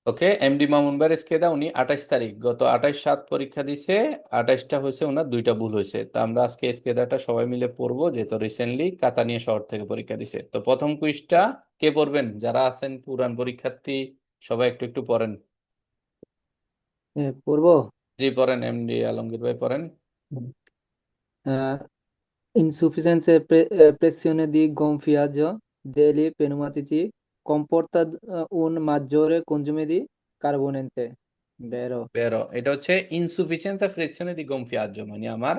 ওকে, MD Mamun ভাইয়ের স্কেদা, উনি 28 তারিখ গত 28/7 পরীক্ষা দিছে। 28টা হয়েছে, ওনার 2টা ভুল হয়েছে। তো আমরা আজকে স্কেদাটা সবাই মিলে পড়বো, যেহেতু রিসেন্টলি কাতানিয়া শহর থেকে পরীক্ষা দিছে। তো প্রথম কুইজটা কে পড়বেন? যারা আছেন পুরান পরীক্ষার্থী সবাই একটু একটু পড়েন। পূর্ব জি পড়েন, এমডি আলমগীর ভাই পড়েন। insufficienza pressione di gonfiaggio degli pneumatici comporta un maggiore consumo di carburante, vero? বেরো, এটা হচ্ছে ইনসুফিসিয়েন্সা ফ্রিকশনে দি গমফিয়াজ্জ, মানে আমার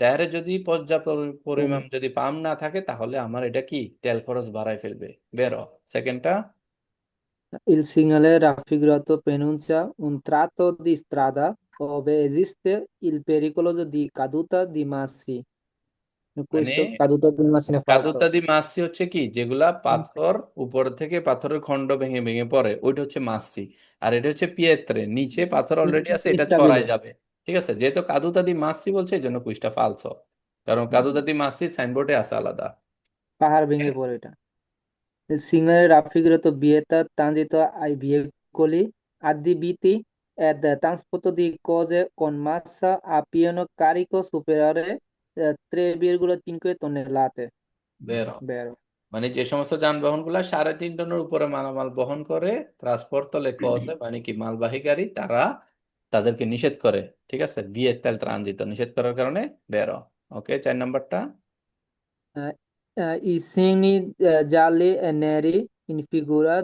টায়ারে যদি পর্যাপ্ত পরিমাণ Un- যদি পাম্প না থাকে তাহলে আমার এটা কি তেল খরচ বাড়ায় ফেলবে। বেরো, সেকেন্ডটা। Il segnale raffigurato pronuncia un tratto di strada dove esiste il pericolo di caduta di massi. মানে Questo? Caduta di massi è falso. কাদুতাদি মাসি হচ্ছে কি, যেগুলা পাথর উপর থেকে পাথরের খন্ড ভেঙে ভেঙে পড়ে, ওইটা হচ্ছে মাসি। আর এটা হচ্ছে পিয়েত্রে, নিচে পাথর অলরেডি আছে, এটা ছড়ায় Instabile, যাবে। ঠিক আছে, যেহেতু কাদুতাদি মাসি বলছে এই জন্য কুইজটা ফালসো, কারণ কাদুতাদি মাসি সাইনবোর্ডে আছে আলাদা। পাহাড় ভেঙে পড়ে এটা। Il segnale raffigurato vieta transito ai veicoli adibiti ed trasporto di cose con massa a pieno carico superiore 3,5 tonnellate. বের হ। Vero. মানে যে সমস্ত যানবাহন গুলা 3.5 টনের উপরে মালামাল বহন করে, ট্রান্সপোর্ট তো লেখা আছে মানে কি মালবাহী গাড়ি, তারা তাদেরকে নিষেধ করে। ঠিক আছে, ভিয়েতেল ট্রানজিত নিষেধ করার কারণে বেরো। ওকে, 4 নম্বরটা। Eh, I segni gialli e neri in figura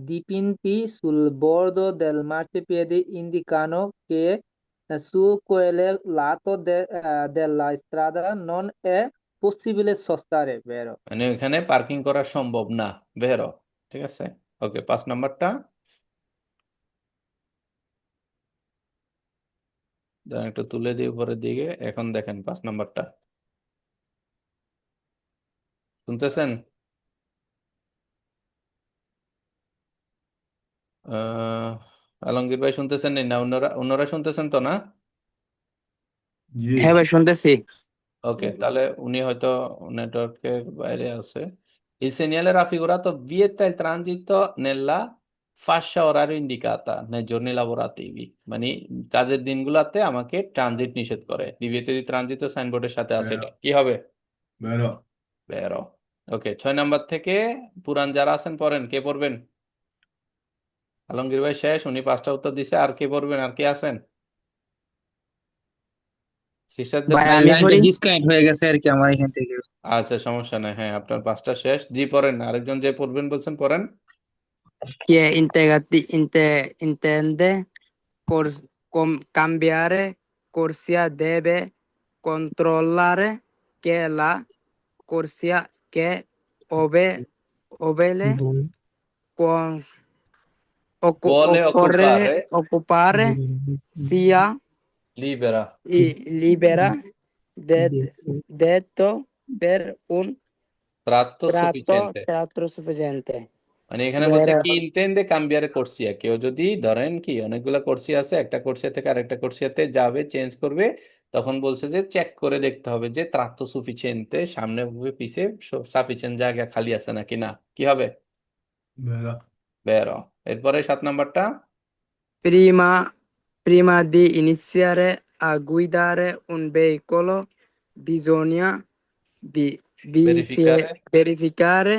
dipinti sul bordo del marciapiede indicano che su quel lato della strada non è possibile sostare, vero? মানে ওখানে পার্কিং করা সম্ভব না। বেরো। ঠিক আছে। ওকে, 5 নম্বরটা। দাঁড়ান, একটু তুলে দিয়ে উপরের দিকে, এখন দেখেন 5 নম্বরটা। শুনতেছেন? আহ আলমগীর ভাই শুনতেছেন না? অন্যরা অন্যরা শুনতেছেন তো না? জি, হ্যাঁ ভাই শুনতেছি। ওকে, তাহলে উনি হয়তো নেটওয়ার্কের বাইরে আছে। Il segnale raffigurato vieta il transito nella fascia orario indicata nei giorni lavorativi, মানে কাজের দিনগুলোতে আমাকে ট্রানজিট নিষেধ করে। দিবিতে দি ট্রানজিট সাইনবোর্ডের সাথে আছে, এটা বেরো কি হবে? বেরো বেরো। ওকে, 6 নম্বর থেকে পুরান যারা আছেন পড়েন, কে পড়বেন? আলমগীর ভাই শেষ, উনি 5টা উত্তর দিছে। আর কে পড়বেন? আর কে আছেন? শিষ্যদের ভাই বাইরে? আমি লাইনটা পড়ি ডিসকানেক্ট হয়ে গেছে আর কি আমার এখান থেকে। আচ্ছা, সমস্যা নাই, হ্যাঁ আপনার 5টা শেষ। জি পড়েন, আরেকজন যে পড়বেন বলছেন পড়েন। Intende cambiare corsia deve controllare che la corsia che ovele con vuole occupare sia libera, libera detto per un tratto sufficiente। tratto sufficiente. মানে এখানে বলছে Vero. কি, ইনতেন্দে কাম্বিয়ারে কোর্সিয়া, কেউ যদি ধরেন কি অনেকগুলা কোর্সিয়া আছে, একটা কোর্সিয়া থেকে আরেকটা কোর্সিয়াতে যাবে, চেঞ্জ করবে, তখন বলছে যে চেক করে দেখতে হবে যে ত্রাত্তো সুফিচিয়েন্তে, সামনে পিছে সাফিসিয়েন্ট জায়গা খালি আছে নাকি না। কি হবে? বেরো বেরো। এরপরে 7 নম্বরটা। Prima, prima di iniziare a guidare un veicolo, bisogna ভেরিফিকারে, verificare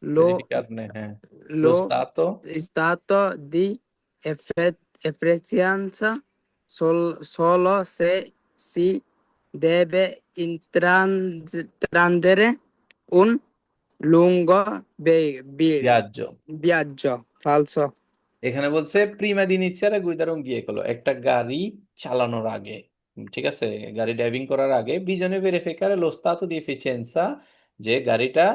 ভেরিফিকার নে, হ্যাঁ, lo lo stato stato di efficienza solo se si deve intraprendere un lungo viaggio। viaggio. Falso. এখানে বলছে প্রিমা দিন ইনিziare a guidare un veicolo, একটা গাড়ি চালানোর আগে, ঠিক আছে, গাড়ি ড্রাইভিং করার আগে বিজনে ভেরিফিকারে লো স্তাতো দি এফিসিয়েন্সা, যে গাড়িটা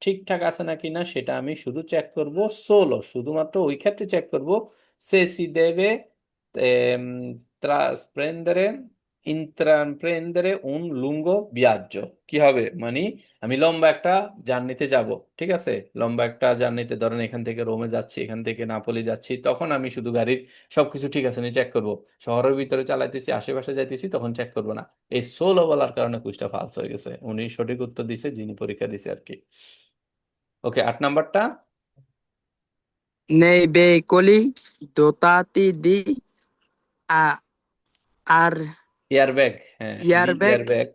ঠিকঠাক আছে নাকি না সেটা আমি শুধু চেক করব। সোলো, শুধুমাত্র ওই ক্ষেত্রে চেক করব। সে সি দেবে প্রেন্দারে ইন্ট্রাপ্রেন্দারে উন লুঙ্গো বিয়াজ্জো। কি হবে মানে, আমি লম্বা একটা জার্নিতে যাব। ঠিক আছে, লম্বা একটা জার্নিতে, ধরেন এখান থেকে রোমে যাচ্ছি, এখান থেকে নাপোলি যাচ্ছি, তখন আমি শুধু গাড়ির সবকিছু ঠিক আছে নি চেক করব। শহরের ভিতরে চালাইতেছি, আশেপাশে যাইতেছি, তখন চেক করব না। এই সোলো বলার কারণে কুইজটা ফালস হয়ে গেছে। উনি সঠিক উত্তর দিছে যিনি পরীক্ষা দিছে আর কি। ওকে, 8 নম্বরটা। nei veicoli dotati di a- ar- airbag, হ্যাঁ, দি airbag, এয়ারব্যাগ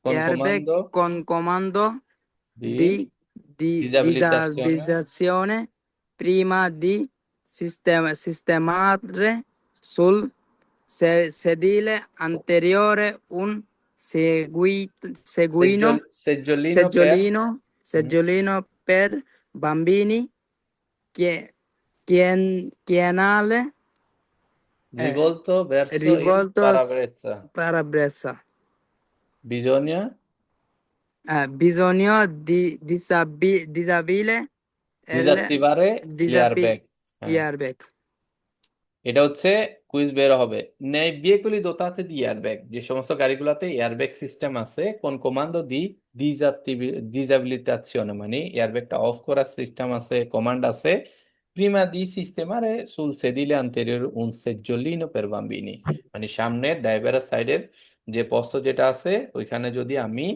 কোন airbag কমান্ডো con comando দি di disabilitazione disabilitazione prima di sistemare sul sedile anteriore un seguino, seggiolino per seggiolino, mm, seggiolino per bambini, chie- chienale rivolto verso il rivolto parabrezza. parabrezza. Bisogna Bisogno di disabile L disattivare gli disabi airbag, হ্যাঁ, airbag. এটা হচ্ছে quiz বের হবে nei veicoli dotati di airbag, যে সমস্ত গাড়িগুলোতে airbag system আছে কোন commando দি disabilitazione, মানে এয়ারব্যাগটা অফ করার সিস্টেম আছে, কমান্ড আছে prima di sistemare sul sedile anteriore un seggiolino per bambini, মানে সামনের ড্রাইভারের সাইডের যে পোস্ত যেটা আছে ওইখানে যদি আমি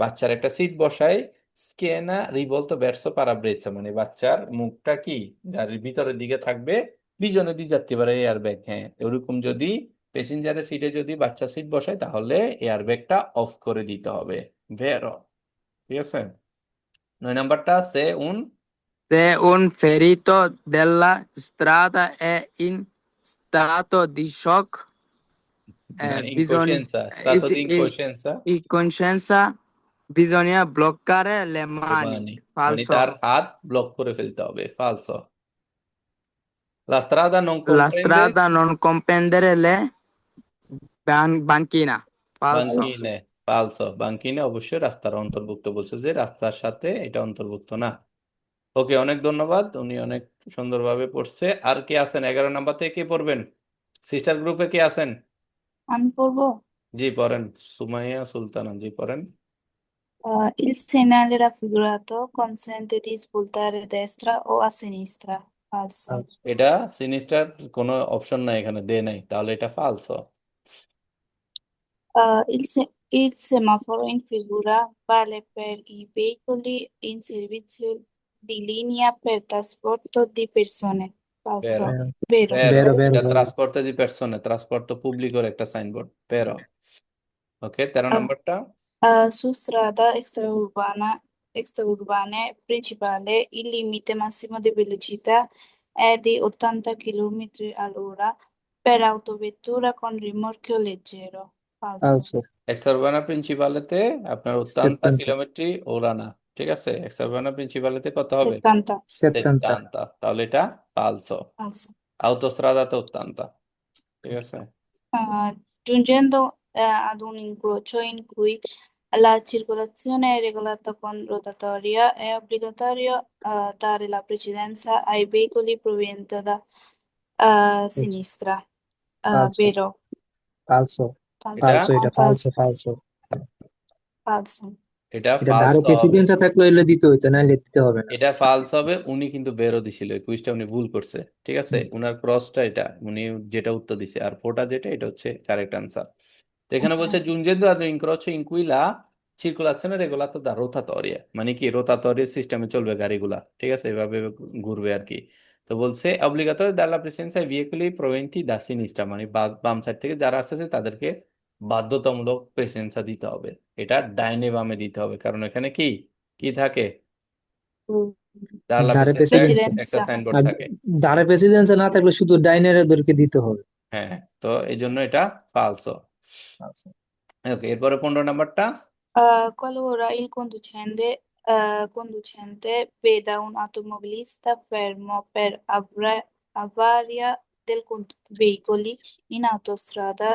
বাচ্চার একটা সিট বসাই, স্কেনা রিভলতো ভার্সো পারাব্রেজা, মানে বাচ্চার মুখটা কি গাড়ির ভিতরের দিকে থাকবে, পিছনে দিয়ে যাত্রী বাড়ে এয়ারব্যাগ, হ্যাঁ, এরকম যদি প্যাসেঞ্জারের সিটে যদি বাচ্চা সিট বসায় তাহলে এয়ারব্যাগটা অফ করে দিতে হবে, ভেরো, ঠিক আছে। 9 নাম্বারটা সে উন Se un ferito della strada è in stato di shock, bisogna, incoscienza, stato di incoscienza, incoscienza, bisogna bloccare le le mani. mani, মানে Falso. তার হাত ব্লক করে ফেলতে হবে, ফালসো। La strada non La comprende strada non comprendere le banchina. Falso. বাঙ্কিনে, ফালসো, বাঙ্কিনে অবশ্যই রাস্তার অন্তর্ভুক্ত, বলছে যে রাস্তার সাথে এটা অন্তর্ভুক্ত না। ওকে, অনেক ধন্যবাদ, উনি অনেক সুন্দরভাবে পড়ছে। আর কে আছেন 11 নাম্বার থেকে, কে পড়বেন? সিস্টার গ্রুপে কে আছেন? আমি পড়বো। জি পড়েন, সুমাইয়া সুলতানা, জি পড়েন। Il segnale raffigurato consente di spuntare a destra o a sinistra. Falso. এটা সিনিস্টার কোনো অপশন নাই এখানে, দে নাই, তাহলে এটা ফালসো। Il semaforo in figura vale per i veicoli in servizio di linea per trasporto di persone. Falso. Vero, Vero. vero, Vero, vero, এটা vero. ট্রান্সপোর্টে দি persone, transport পুবলিকোর একটা signboard, ভেরো। ওকে, 13 নাম্বারটা Su strada extraurbane principale il limite massimo di velocità è di 80 km all'ora per autovettura con rimorchio leggero. Falso. Falso. এক্সারবানা প্রিন্সিপালেতে আপনার 80 70. Kilometre ওড়ানা, ঠিক আছে, এক্সারবানা প্রিন্সিপালেতে কত হবে? 70. 70. 70, তাহলে এটা ফালসো। Falso. autostradate 80, ঠিক আছে। Giungendo ad un incrocio in cui la circolazione è regolata con rotatoria, è obbligatorio dare la precedenza ai veicoli provenienti da sinistra. Falso. Vero. Falso. Falso. এটা Falso, এটা falso, falso. Falso. এটা এটা ধারে ফালসো হবে, প্রেসিডেন্সা থাকলে এলে দিতে হইতো, নাহলে দিতে হবে না। এটা ফালস হবে। উনি কিন্তু বেরো দিছিল, এই কুইজটা উনি ভুল করছে, ঠিক আছে, উনার ক্রসটা এটা, উনি যেটা উত্তর দিছে, আর ফোটা যেটা এটা হচ্ছে কারেক্ট আনসার। তো এখানে আচ্ছা। বলছে giungendo ad un incrocio in cui la circolazione è regolata da rotatoria, মানে কি রোতাতরির সিস্টেমে চলবে গাড়িগুলা, ঠিক আছে, এভাবে ঘুরবে আর কি। তো বলছে obbligatorio dalla presenza ai veicoli provenienti da sinistra, মানে বাম সাইড থেকে যারা আসতেছে তাদেরকে বাধ্যতামূলক প্রেসেন্সা দিতে হবে, এটা ডাইনে বামে দিতে হবে, কারণ এখানে কি কি থাকে, দাঁড়ালা ধারে প্রেসেন্সা প্রেসিডেন্সা একটা Precedenza. সাইনবোর্ড আর থাকে, ধারে প্রেসিডেন্সা না থাকলে শুধু ডাইনারদেরকে দিতে হবে। হ্যাঁ, তো এই জন্য এটা ফালসো। আচ্ছা। ওকে, এরপরে 15 নাম্বারটা Qualora il conducente veda un automobilista fermo per avaria del veicoli in autostrada,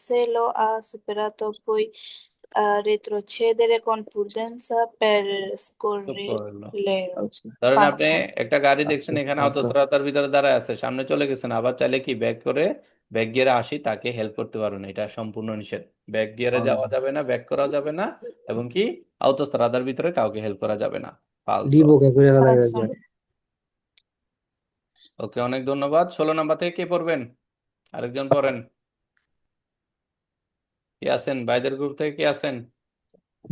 se lo ha superato puoi retrocedere con prudenza per scorrere. আচ্ছা। ধরেন আপনি Falso. একটা গাড়ি আচ্ছা, দেখছেন এখানে আচ্ছা। অটোস্ট্রাদার ভিতরে দাঁড়ায় আছে, সামনে চলে গেছেন, আবার চাইলে কি ব্যাক করে ব্যাক গিয়ারে আসি তাকে হেল্প করতে পারবেন, এটা সম্পূর্ণ নিষেধ। ব্যাক গিয়ারে যাওয়া যাবে না, ব্যাক করা যাবে না, এবং কি অটোস্ট্রাদার ভিতরে কাউকে হেল্প করা যাবে না, ফালসো। ডিবোকে করে ফেলা Falso. যাবে। ওকে, অনেক ধন্যবাদ। 16 নাম্বার থেকে কে পড়বেন? আরেকজন পড়েন, কে আছেন ভাইদের গ্রুপ থেকে, কে আছেন?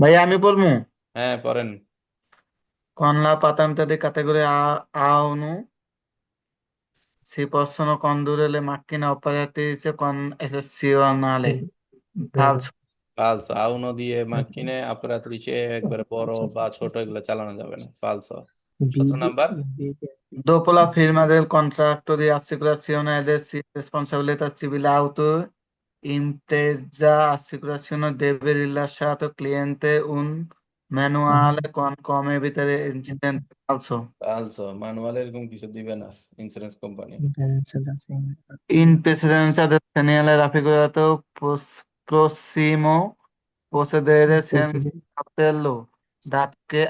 ভাইয়া আমি বলবো হ্যাঁ পড়েন। con la patente de categoria A1 si possono condurre le macchine operatrici con eccezionale Vero, falso, ফালসো, আউনো দিয়ে মার্কিনে অপারেটরিচে একবারে বড় বা ছোট এগুলো চালানো যাবে না, ফালসো। 17 number, dopo la firma del contratto di assicurazione ed di responsabilità civile auto, impresa assicurazione deve rilasciare al cliente un manuale con come evitare incidenti falso. ফালসো ম্যানুয়ালে এরকম কিছু দিবে না insurance company. In precedenza del segnale raffigurato prossimo procedere senza appello, dato che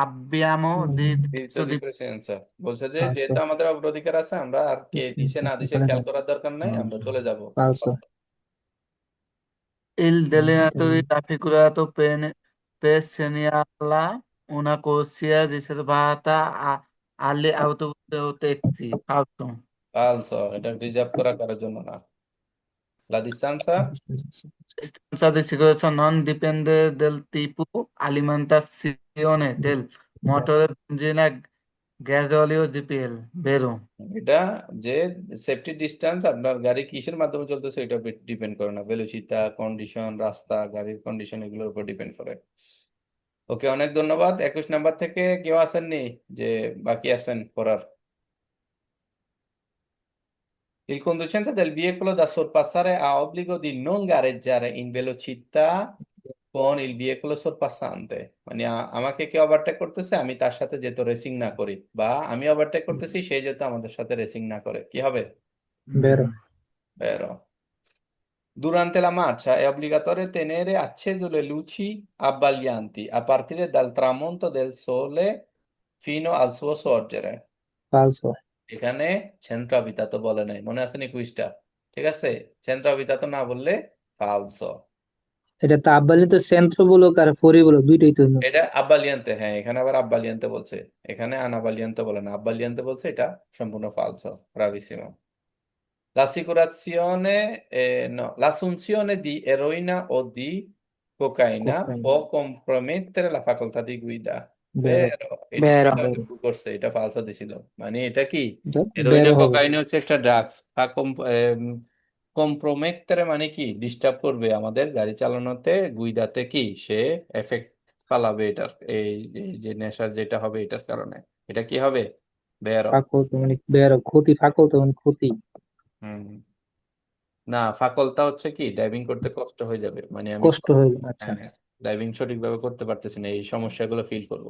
abbiamo দিতে diritto দি di প্রেসেন্সা বলছে যে যেহেতু আমাদের অগ্রাধিকার আছে, আমরা আর কে দিছে না দিছে খেয়াল করার দরকার নাই, আমরা চলে যাব। Falso. il delineatore raffigurato segnala una corsia riservata alle autobus o taxi. Falso. ফালসো, এটা রিজার্ভ করা কারোর জন্য না। লা distanza Distanza di sicurezza non dipende dal tipo alimentazione del motore benzina, gasolio, GPL. Vero? এটা যে সেফটি ডিস্টেন্স আপনার গাড়ি কিসের মাধ্যমে চলতেছে এটা ডিপেন্ড করে না, ভেলোসিটি, কন্ডিশন, রাস্তা, গাড়ির কন্ডিশন এগুলোর উপর ডিপেন্ড করে। ওকে, অনেক ধন্যবাদ। 21 নাম্বার থেকে কেউ আসেননি যে বাকি আছেন পড়ার? Il conducente del veicolo da sorpassare ha obbligo di non gareggiare in velocità con il veicolo sorpassante, মানে আমাকে কেউ ওভারটেক করতেছে, আমি তার সাথে যেহেতু রেসিং না করি, বা আমি ওভারটেক করতেছি সে যেহেতু আমাদের সাথে রেসিং না করে, কি হবে? Vero. Vero. Durante la marcia è obbligatorio tenere accese le luci abbaglianti a partire dal tramonto del sole fino al suo sorgere. Falso. এখানে centro-abitato তো বলে নাই, মনে আছে নি কুইজটা? ঠিক আছে, centro-abitato তো না বললে ফালসো। এটা তো আব্বালি তো সেন্ট্রো বলো আর ফরি বলো দুইটাই তো না। এটা আব্বালিয়ান্তে, হ্যাঁ এখানে আবার আব্বালিয়ান্তে বলছে, এখানে আনাবালিয়ান্তে বলে না, আব্বালিয়ান্তে বলছে, এটা সম্পূর্ণ ফালসো, bravissimo. L'assicurazione, no, l'assunzione di eroina o di cocaina Cocaina. può compromettere la facoltà di guida. Vero. Vero, এটা Vero. কিন্তু আমাকে ভুল করছে, এটা ফালসো দিছিল। মানে এটা কি, এটা হেরোইন বেরো হবে। কোকাইন হচ্ছে একটা ড্রাগস। কম্প্রোমেক্টরে মানে কি, ডিস্টার্ব করবে আমাদের গাড়ি চালানোতে, গুইদাতে কি সে এফেক্ট ফালাবে এটার, এই এই যে নেশার যেটা হবে এটার কারণে, এটা কি হবে? বেরো। ফাকল তো মানে বেরো, ক্ষতি ফাকল তো মানে ক্ষতি। হুম, না ফাকলটা হচ্ছে কি, ড্রাইভিং করতে কষ্ট হয়ে যাবে, মানে আমি কষ্ট হয়ে যায়। আচ্ছা। হ্যাঁ ড্রাইভিং সঠিকভাবে করতে পারতেছি না, এই সমস্যাগুলো ফিল করব।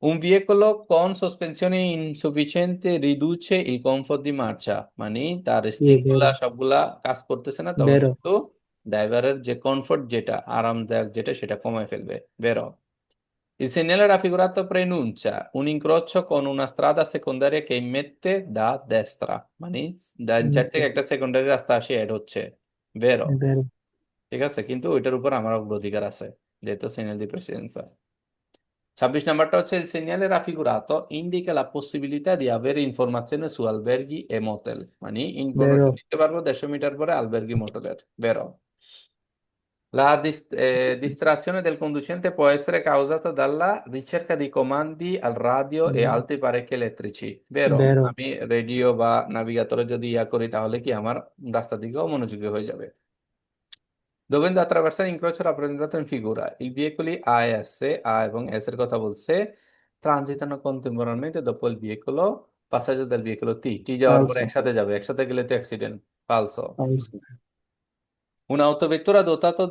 Un veicolo con sospensione insufficiente riduce il comfort di marcia, মানে তার সি স্প্রিংগুলা বেরো সবগুলা কাজ করতেছে না, তখন বেরো কিন্তু ড্রাইভারের যে কমফোর্ট, যেটা আরামদায়ক যেটা, সেটা কমায় ফেলবে। বেরো। Il segnale raffigurato preannuncia un incrocio con una strada secondaria che immette da destra, মানে ডান সাইড থেকে একটা সেকেন্ডারি রাস্তা আসে অ্যাড হচ্ছে। বেরো। বেরো ঠিক আছে, কিন্তু ওইটার উপর আমার অগ্রাধিকার আছে যেহেতু segnale di precedenza। 26 নাম্বারটা হচ্ছে il segnale raffigurato indica la possibilità di avere informazione su alberghi e motel, মানে বেরো ইনফরমেশন দিতে পারবো 150 মিটার পরে আলবের্গি মোটেলের। বেরো। La distrazione del conducente può essere causata dalla ricerca di comandi al radio e altri apparecchi elettrici, vero? বেরো আমি radio বা নাভিগেটরে যদি ইয়া করি তাহলে কি আমার রাস্তার দিকেও মনোযোগী হয়ে যাবে। Dovendo attraversare l'incrocio rappresentato in figura, i veicoli A e S, A এবং S এর কথা বলছে, transitano contemporaneamente dopo il veicolo, passaggio del veicolo T, T যাওয়ার পরে ফালসো একসাথে যাবে, একসাথে গেলে তো accident, ফালসো। ফালসো Un'autovettura dotata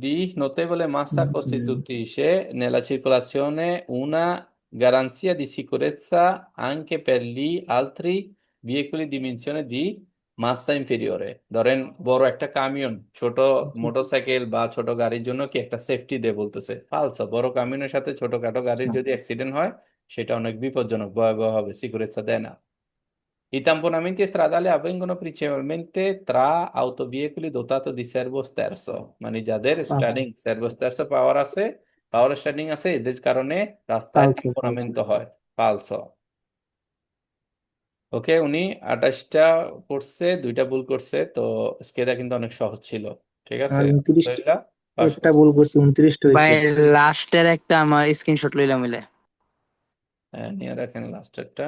di notevole massa costituisce nella circolazione una garanzia di sicurezza anche per gli altri veicoli di dimensione di massa inferiore. ধরেন বড় একটা কামিয়ন ছোট মোটরসাইকেল বা ছোট গাড়ির জন্য কি একটা সেফটি দেয় বলতেছে, ফালসো। বড় কামিয়নের সাথে ছোটখাটো গাড়ির যদি অ্যাক্সিডেন্ট হয় সেটা অনেক বিপজ্জনক, ভয়াবহ হবে, সিকিউরিটি দেয় না। I tamponamenti stradali avvengono principalmente tra autoveicoli dotati di servo sterzo, মানে যাদের স্টার্টিং সার্ভো স্টার্সো পাওয়ার আছে, পাওয়ার স্টার্টিং আছে, এদের কারণে রাস্তায় ফালসো tamponamento হয়, ফালসো। ওকে, উনি 28টা করছে, 2টা ভুল করছে, তো স্কেদা কিন্তু অনেক সহজ ছিল। ঠিক আছে, আর 29 আলহামদুলিল্লাহ, পাস একটা করছে। ভুল করছি 29টা ভাই হয়েছে। লাস্টের একটা আমার স্ক্রিনশট লইলাম মিলে। হ্যাঁ নিয়ে রাখেন লাস্টেরটা।